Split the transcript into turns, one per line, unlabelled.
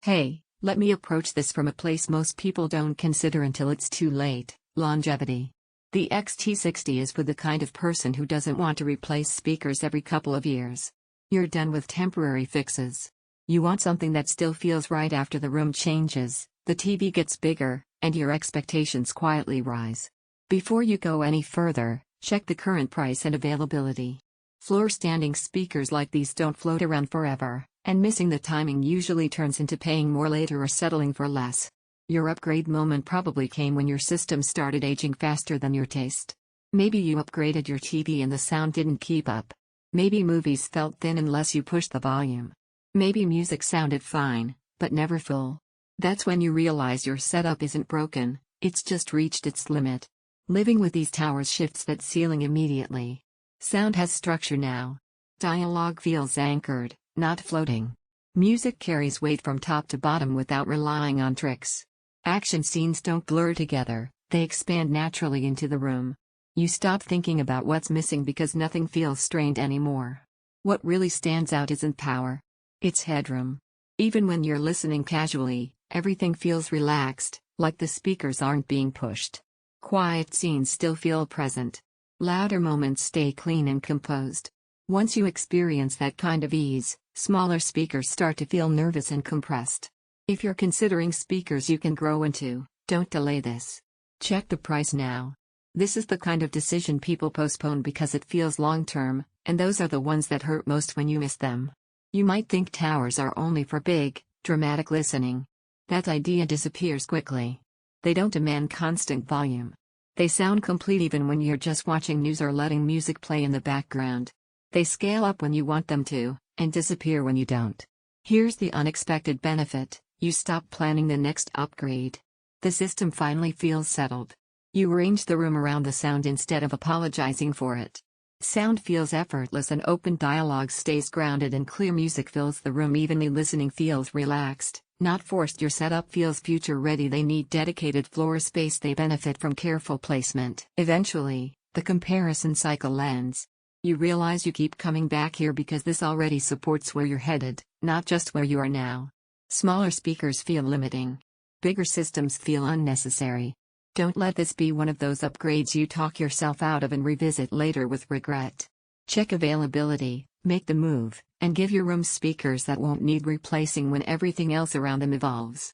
Hey, let me approach this from a place most people don't consider until it's too late: longevity. The XT60 is for the kind of person who doesn't want to replace speakers every couple of years. You're done with temporary fixes. You want something that still feels right after the room changes, the TV gets bigger, and your expectations quietly rise. Before you go any further, check the current price and availability. Floor-standing speakers like these don't float around forever, and missing the timing usually turns into paying more later or settling for less. Your upgrade moment probably came when your system started aging faster than your taste. Maybe you upgraded your TV and the sound didn't keep up. Maybe movies felt thin unless you pushed the volume. Maybe music sounded fine, but never full. That's when you realize your setup isn't broken, it's just reached its limit. Living with these towers shifts that ceiling immediately. Sound has structure now. Dialogue feels anchored, not floating. Music carries weight from top to bottom without relying on tricks. Action scenes don't blur together, they expand naturally into the room. You stop thinking about what's missing because nothing feels strained anymore. What really stands out isn't power. It's headroom. Even when you're listening casually, everything feels relaxed, like the speakers aren't being pushed. Quiet scenes still feel present. Louder moments stay clean and composed. Once you experience that kind of ease, smaller speakers start to feel nervous and compressed. If you're considering speakers you can grow into, don't delay this. Check the price now. This is the kind of decision people postpone because it feels long-term, and those are the ones that hurt most when you miss them. You might think towers are only for big, dramatic listening. That idea disappears quickly. They don't demand constant volume. They sound complete even when you're just watching news or letting music play in the background. They scale up when you want them to, and disappear when you don't. Here's the unexpected benefit: you stop planning the next upgrade. The system finally feels settled. You arrange the room around the sound instead of apologizing for it. Sound feels effortless and open dialogue stays grounded and clear music fills the room evenly. Listening feels relaxed, not forced. Your setup feels future-ready. They need dedicated floor space. They benefit from careful placement. Eventually, the comparison cycle ends. You realize you keep coming back here because this already supports where you're headed, not just where you are now. Smaller speakers feel limiting. Bigger systems feel unnecessary. Don't let this be one of those upgrades you talk yourself out of and revisit later with regret. Check availability, make the move, and give your room speakers that won't need replacing when everything else around them evolves.